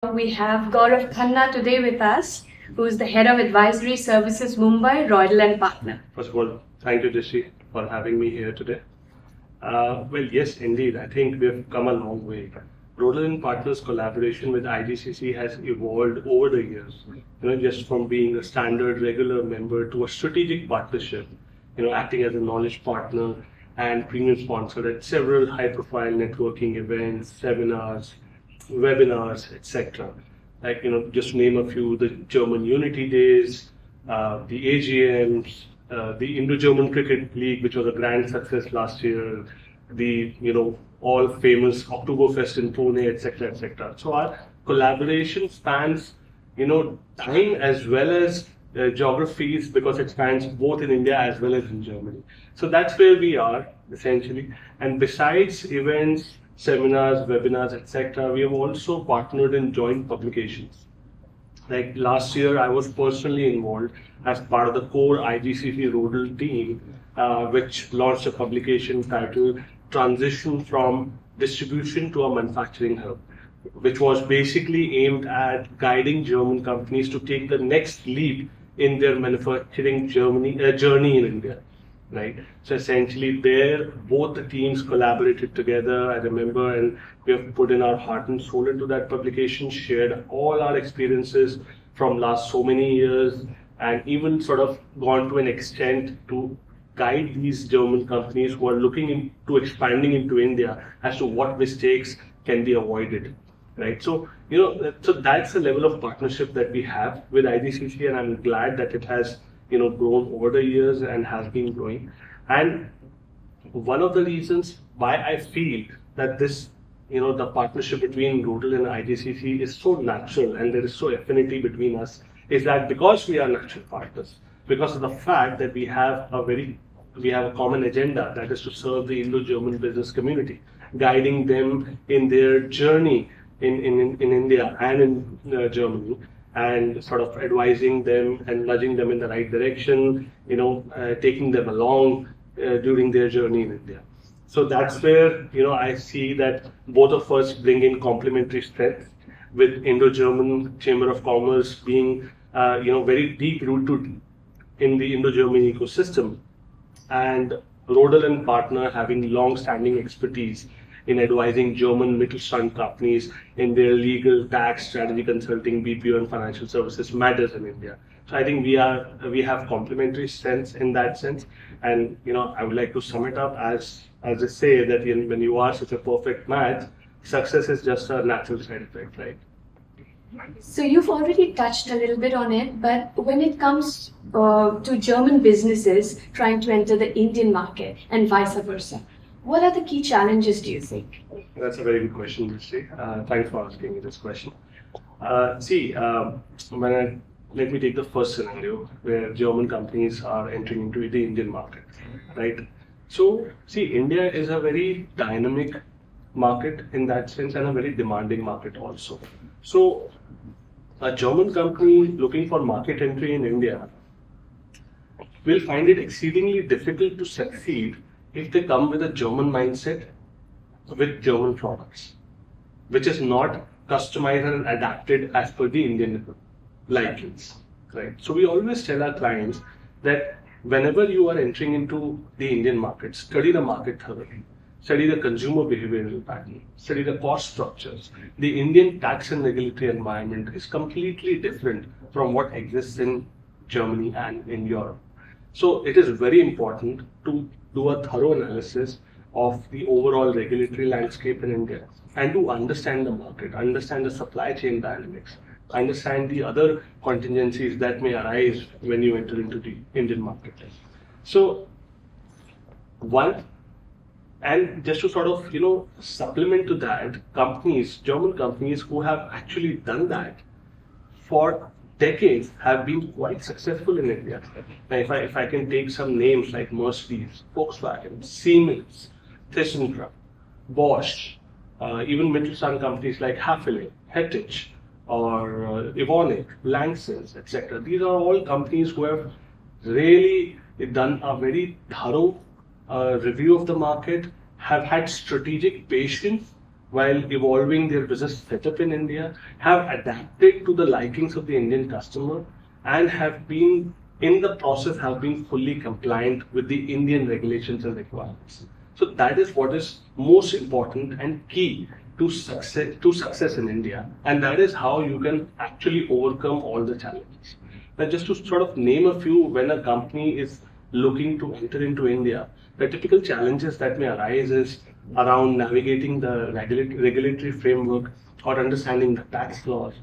We have Gaurav Khanna today with us, who is the Head of Advisory Services Mumbai, Roedl Partner. First of all, thank you, Rishi, for having me here today. Well, yes, indeed. I think we've come a long way. Roedl Partners' collaboration with IGCC has evolved over the years. Just from being a standard regular member to a strategic partnership. Acting as a knowledge partner and premium sponsor at several high-profile networking events, seminars, webinars, etc. Just to name a few: the German Unity Days, the AGMs, the Indo-German Cricket League, which was a grand success last year, the all famous Oktoberfest in Pune, etc., etc. So our collaboration spans time as well as geographies, because it spans both in India as well as in Germany. So that's where we are essentially. And besides events, seminars, webinars, etc., we have also partnered in joint publications. Like last year, I was personally involved as part of the core IGCC Roedl team, which launched a publication titled Transition from Distribution to a Manufacturing Hub, which was basically aimed at guiding German companies to take the next leap in their manufacturing journey in India. Right. So essentially there, both the teams collaborated together, I remember, and we have put in our heart and soul into that publication, shared all our experiences from last so many years, and even sort of gone to an extent to guide these German companies who are looking into expanding into India as to what mistakes can be avoided. Right. So, so that's the level of partnership that we have with IGCC, and I'm glad that it has grown over the years and has been growing. And one of the reasons why I feel that this, the partnership between Roedl and IGCC is so natural and there is so affinity between us, is that because we are natural partners, because of the fact that we have a common agenda, that is to serve the Indo-German business community, guiding them in their journey in India and in Germany, and sort of advising them and nudging them in the right direction, taking them along during their journey in India. So that's where, I see that both of us bring in complementary strengths, with Indo-German Chamber of Commerce being, very deep rooted in the Indo-German ecosystem, and Roedl Partner having long-standing expertise in advising German Mittelstand companies in their legal, tax, strategy consulting, BPO, and financial services matters in India. So I think we have complementary strengths in that sense. And I would like to sum it up as I say that when you are such a perfect match, success is just a natural side effect, right? So you've already touched a little bit on it, but when it comes to German businesses trying to enter the Indian market and vice versa, what are the key challenges, do you think? That's a very good question, Rishi. Thanks for asking me this question. Let me take the first scenario where German companies are entering into the Indian market, right? So, India is a very dynamic market in that sense, and a very demanding market also. So, a German company looking for market entry in India will find it exceedingly difficult to succeed if they come with a German mindset with German products, which is not customized and adapted as per the Indian likings, right? So we always tell our clients that whenever you are entering into the Indian market, study the market thoroughly, study the consumer behavioral pattern, study the cost structures. The Indian tax and regulatory environment is completely different from what exists in Germany and in Europe. So it is very important to do a thorough analysis of the overall regulatory landscape in India, and to understand the market, understand the supply chain dynamics, understand the other contingencies that may arise when you enter into the Indian market. So and just to sort of supplement to that, German companies who have actually done that for decades have been quite successful in India. Now, if I can take some names like Mercedes, Volkswagen, Siemens, ThyssenKrupp, Bosch, even Mittelstand companies like Hafele, Hettich, or Evonik, Lanxess, etc. These are all companies who have really done a very thorough review of the market, have had strategic patience while evolving their business setup in India, have adapted to the likings of the Indian customer and have been in the process have been fully compliant with the Indian regulations and requirements. So that is what is most important and key to success in India, and that is how you can actually overcome all the challenges. Now, just to sort of name a few, when a company is looking to enter into India, the typical challenges that may arise is around navigating the regulatory framework or understanding the tax laws,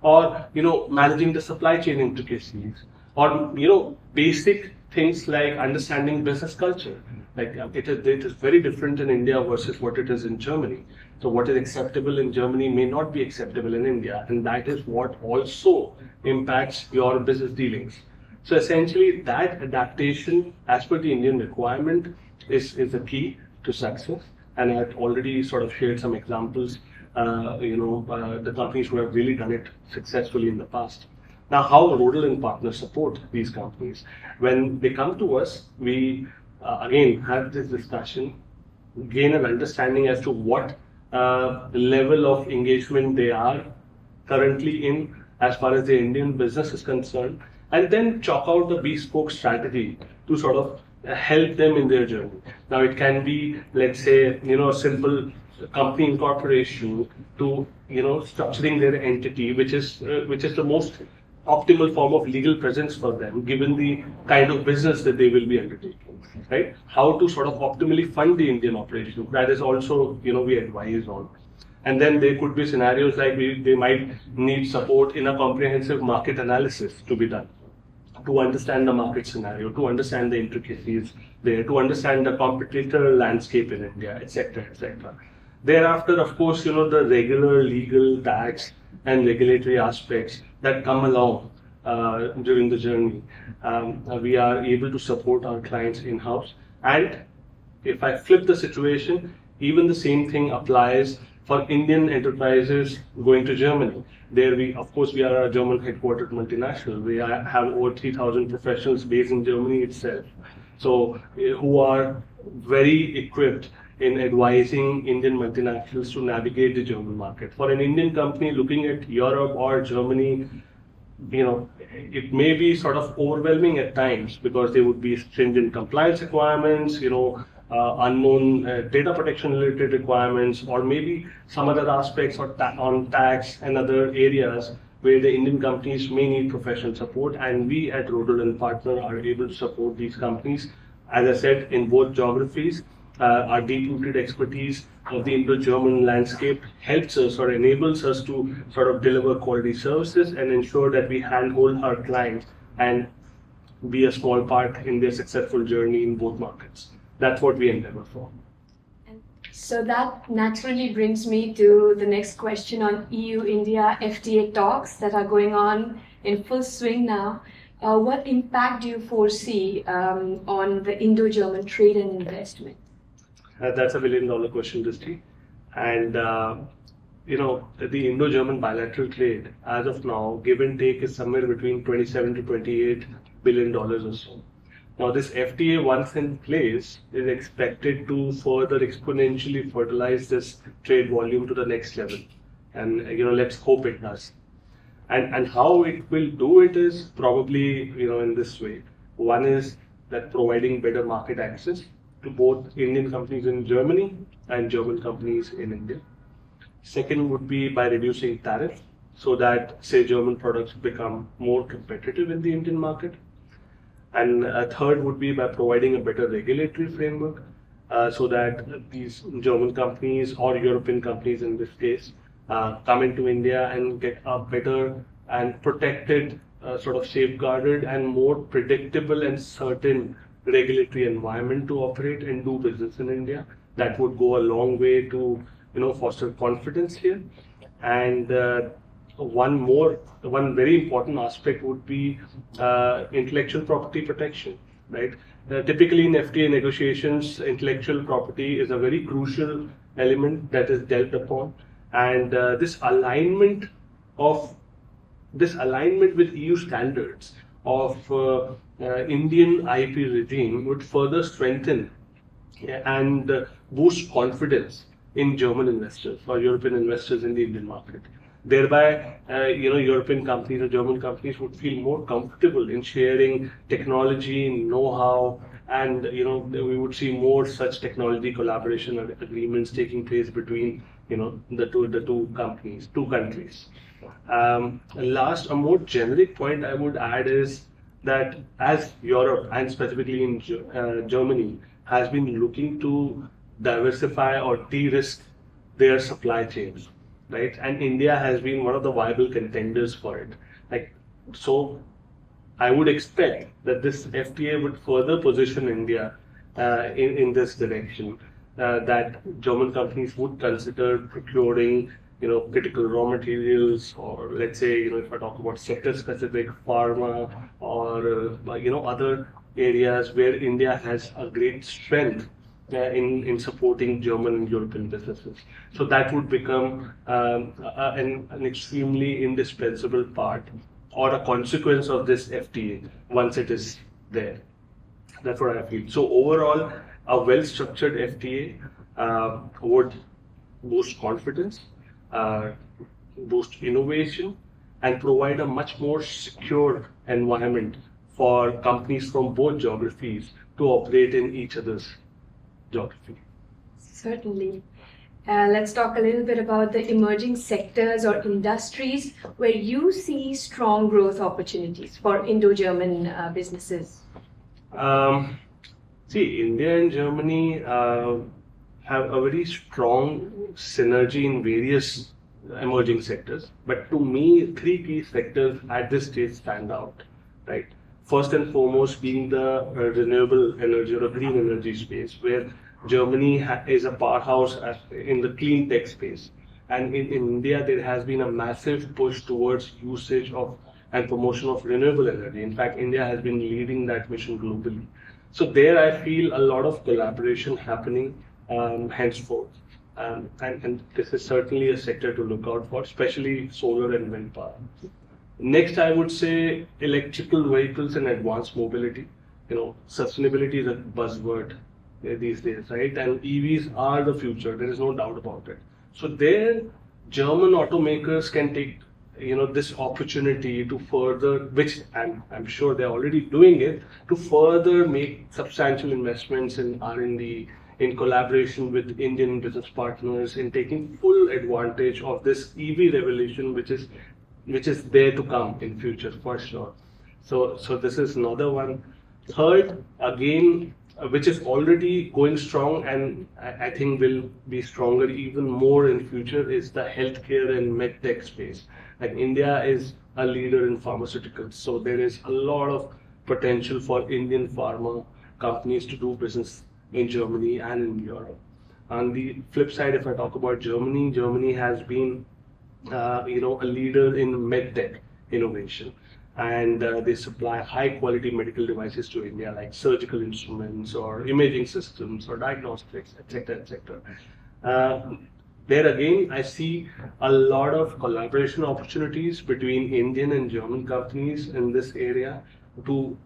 or managing the supply chain intricacies, or basic things like understanding business culture. Like it is very different in India versus what it is in Germany. So what is acceptable in Germany may not be acceptable in India, and that is what also impacts your business dealings. So essentially, that adaptation as per the Indian requirement is the key to success. And I've already sort of shared some examples, the companies who have really done it successfully in the past. Now, how Roedl and partners support these companies? When they come to us, we again have this discussion, gain an understanding as to what level of engagement they are currently in as far as the Indian business is concerned, and then chalk out a bespoke strategy to sort of help them in their journey. Now, it can be, let's say, a simple company incorporation to structuring their entity, which is the most optimal form of legal presence for them, given the kind of business that they will be undertaking, right? How to sort of optimally fund the Indian operation. That is also, we advise on. And then there could be scenarios like they might need support in a comprehensive market analysis to be done, to understand the market scenario, to understand the intricacies there, to understand the competitor landscape in India, etc., etc. Thereafter, of course, the regular legal, tax, and regulatory aspects that come along during the journey. We are able to support our clients in-house. And if I flip the situation, even the same thing applies for Indian enterprises going to Germany. There of course, we are a German headquartered multinational. We have over 3,000 professionals based in Germany itself. So, who are very equipped in advising Indian multinationals to navigate the German market. For an Indian company looking at Europe or Germany, it may be sort of overwhelming at times because there would be stringent compliance requirements, unknown data protection related requirements, or maybe some other aspects on tax and other areas where the Indian companies may need professional support. And we at Roedl and Partner are able to support these companies, as I said, in both geographies. Our deep-rooted expertise of the Indo-German landscape helps us or enables us to sort of deliver quality services and ensure that we handhold our clients and be a small part in their successful journey in both markets. That's what we endeavor for. So that naturally brings me to the next question on EU-India FTA talks that are going on in full swing now. What impact do you foresee on the Indo-German trade and investment? That's $1 billion question, Dristy. And the Indo-German bilateral trade, as of now, give and take, is somewhere between $27 to $28 billion or so. Now, this FTA, once in place, is expected to further exponentially fertilize this trade volume to the next level. And let's hope it does. And how it will do it is probably in this way. One is that providing better market access to both Indian companies in Germany and German companies in India. Second would be by reducing tariff so that, say, German products become more competitive in the Indian market. And a third would be by providing a better regulatory framework so that these German companies or European companies in this case come into India and get a better and protected, sort of safeguarded and more predictable and certain regulatory environment to operate and do business in India. That would go a long way to foster confidence here. And one very important aspect would be intellectual property protection, right? Typically in FTA negotiations, intellectual property is a very crucial element that is dealt upon, and this alignment with EU standards of Indian IP regime would further strengthen and boost confidence in German investors or European investors in the Indian market. Thereby, European companies or German companies would feel more comfortable in sharing technology, know-how, and we would see more such technology collaboration agreements taking place between two countries. Last, a more generic point I would add is that as Europe and specifically in Germany has been looking to diversify or de-risk their supply chains, right? And India has been one of the viable contenders for it. Like, so I would expect that this FTA would further position India in this direction. That German companies would consider procuring, critical raw materials, or let's say, if I talk about sector-specific pharma or other areas where India has a great strength in supporting German and European businesses. So that would become an extremely indispensable part or a consequence of this FTA once it is there. That's what I feel. So overall, a well-structured FTA would boost confidence, boost innovation, and provide a much more secure environment for companies from both geographies to operate in each other's geography. Certainly. Let's talk a little bit about the emerging sectors or industries where you see strong growth opportunities for Indo-German businesses. See, India and Germany have a very strong synergy in various emerging sectors. But to me, three key sectors at this stage stand out, right? First and foremost being the renewable energy or green energy space, where Germany is a powerhouse in the clean tech space. And in India, there has been a massive push towards usage of and promotion of renewable energy. In fact, India has been leading that mission globally. So there I feel a lot of collaboration happening henceforth. And this is certainly a sector to look out for, especially solar and wind power. Next, I would say electrical vehicles and advanced mobility. Sustainability is a buzzword these days, right? And EVs are the future. There is no doubt about it. So there, German automakers can take this opportunity to further, which I'm sure they're already doing it, to further make substantial investments in R&D, in collaboration with Indian business partners, in taking full advantage of this EV revolution, which is there to come in future for sure. So this is another one. Third, again, which is already going strong and I think will be stronger even more in future, is the healthcare and medtech space. Like India is a leader in pharmaceuticals, so there is a lot of potential for Indian pharma companies to do business in Germany and in Europe. On the flip side, if I talk about Germany, Germany has been a leader in medtech innovation. And they supply high quality medical devices to India, like surgical instruments or imaging systems or diagnostics, etc., etc. There again, I see a lot of collaboration opportunities between Indian and German companies in this area to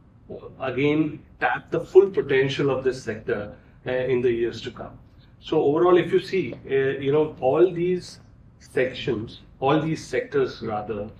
again tap the full potential of this sector in the years to come. So overall, if you see, all these sectors rather,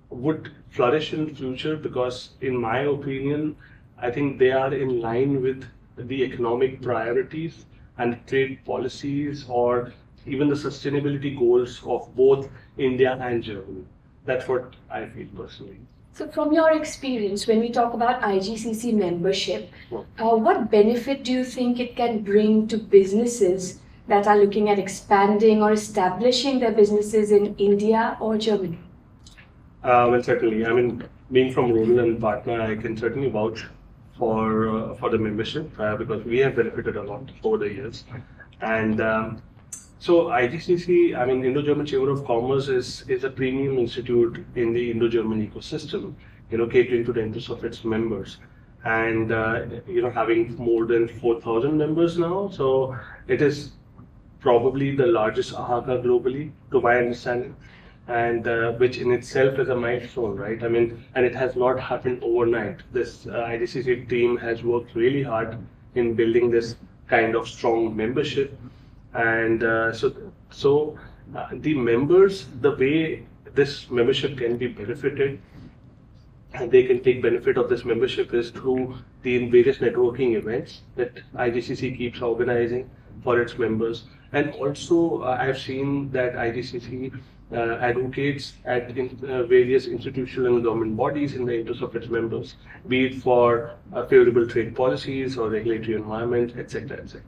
would flourish in the future because, in my opinion, I think they are in line with the economic priorities and trade policies or even the sustainability goals of both India and Germany. That's what I feel personally. So from your experience, when we talk about IGCC membership, what benefit do you think it can bring to businesses that are looking at expanding or establishing their businesses in India or Germany? Well, certainly. I mean, being from Roedl Partner, I can certainly vouch for the membership because we have benefited a lot over the years. And so IGCC, I mean, Indo-German Chamber of Commerce is a premium institute in the Indo-German ecosystem, catering to the interests of its members. And, having more than 4,000 members now, so it is probably the largest AHACA globally, to my understanding. And which in itself is a milestone, right? I mean, and it has not happened overnight. This IGCC team has worked really hard in building this kind of strong membership. And the members, the way this membership can be benefited and they can take benefit of this membership is through the various networking events that IGCC keeps organizing for its members. And also, I've seen that IGCC advocates at various institutional and government bodies in the interest of its members, be it for favorable trade policies or regulatory environment, etc., etc.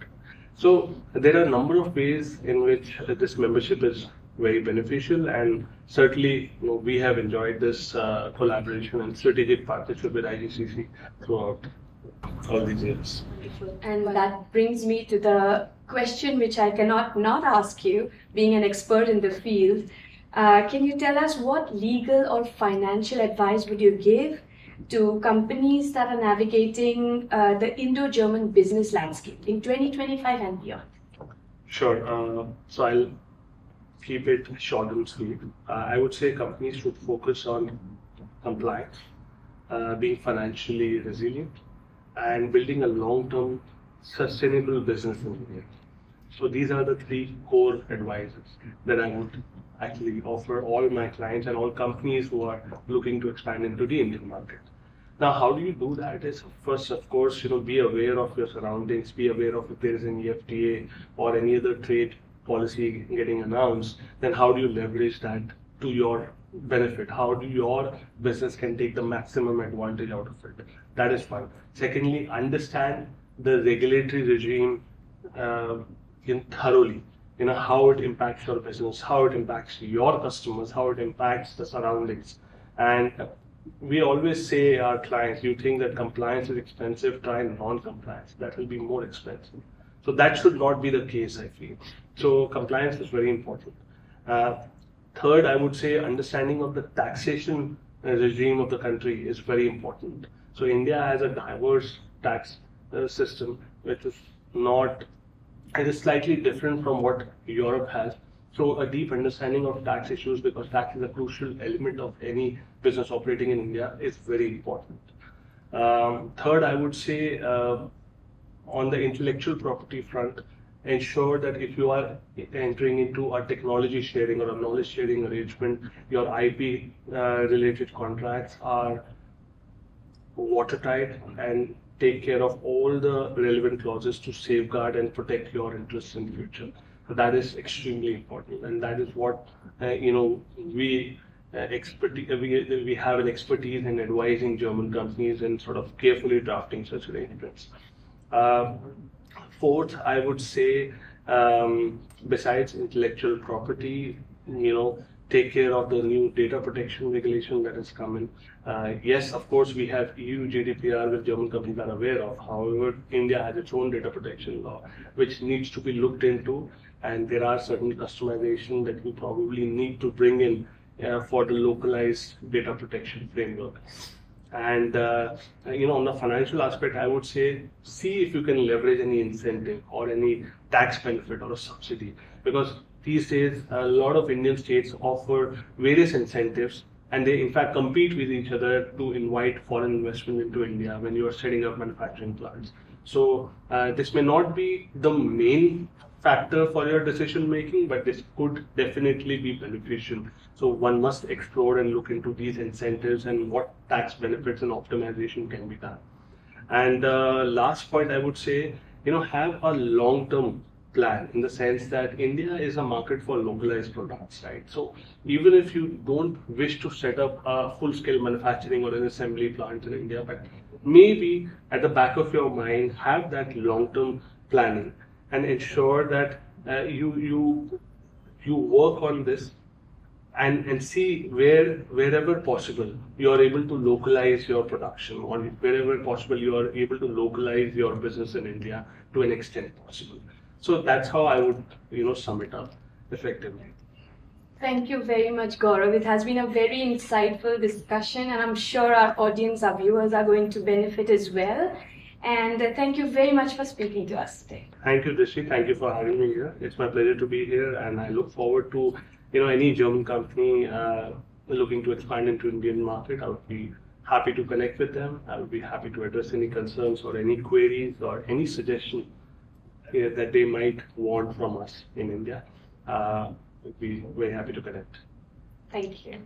So there are a number of ways in which this membership is very beneficial, and certainly we have enjoyed this collaboration and strategic partnership with IGCC throughout all these years. And that brings me to the question which I cannot not ask you, being an expert in the field. Can you tell us what legal or financial advice would you give to companies that are navigating the Indo-German business landscape in 2025 and beyond? Sure. So I'll keep it short and sweet. I would say companies should focus on compliance, being financially resilient, and building a long-term sustainable business in India. So these are the three core advices that I would actually offer all my clients and all companies who are looking to expand into the Indian market. Now, how do you do that? Is first, of course, be aware of your surroundings, be aware of if there is any FTA or any other trade policy getting announced. Then how do you leverage that to your benefit? How do your business can take the maximum advantage out of it? That is one. Secondly, understand the regulatory regime thoroughly. How it impacts your business, how it impacts your customers, how it impacts the surroundings. And we always say our clients, you think that compliance is expensive, try non-compliance. That will be more expensive. So that should not be the case, I feel. So compliance is very important. Third, I would say understanding of the taxation regime of the country is very important. So India has a diverse tax system, which is not, it is slightly different from what Europe has. So a deep understanding of tax issues, because tax is a crucial element of any business operating in India, is very important. Third, I would say on the intellectual property front, ensure that if you are entering into a technology sharing or a knowledge sharing arrangement, your IP related contracts are watertight and take care of all the relevant clauses to safeguard and protect your interests in the future. So that is extremely important, and that is what we have an expertise in advising German companies and sort of carefully drafting such arrangements. Fourth, I would say, besides intellectual property, take care of the new data protection regulation that has come in. Yes, of course, we have EU GDPR, which German companies are aware of. However, India has its own data protection law, which needs to be looked into, and there are certain customization that we probably need to bring in for the localized data protection framework. And on the financial aspect, I would say, see if you can leverage any incentive or any tax benefit or a subsidy, because these days a lot of Indian states offer various incentives, and they in fact compete with each other to invite foreign investment into India when you are setting up manufacturing plants. So this may not be the main factor for your decision making, but this could definitely be beneficial. So one must explore and look into these incentives and what tax benefits and optimization can be done. And last point, I would say, have a long-term plan, in the sense that India is a market for localized products, right? So even if you don't wish to set up a full-scale manufacturing or an assembly plant in India, but maybe at the back of your mind, have that long-term planning and ensure that you work on this and see wherever possible you are able to localize your production, or wherever possible you are able to localize your business in India to an extent possible. So that's how I would sum it up effectively. Thank you very much, Gaurav. It has been a very insightful discussion, and I'm sure our audience, our viewers are going to benefit as well. And thank you very much for speaking to us today. Thank you, Rishi. Thank you for having me here. It's my pleasure to be here, and I look forward to any German company looking to expand into Indian market. I would be happy to connect with them. I would be happy to address any concerns or any queries or any suggestion that they might want from us in India, we'd be very happy to connect. Thank you.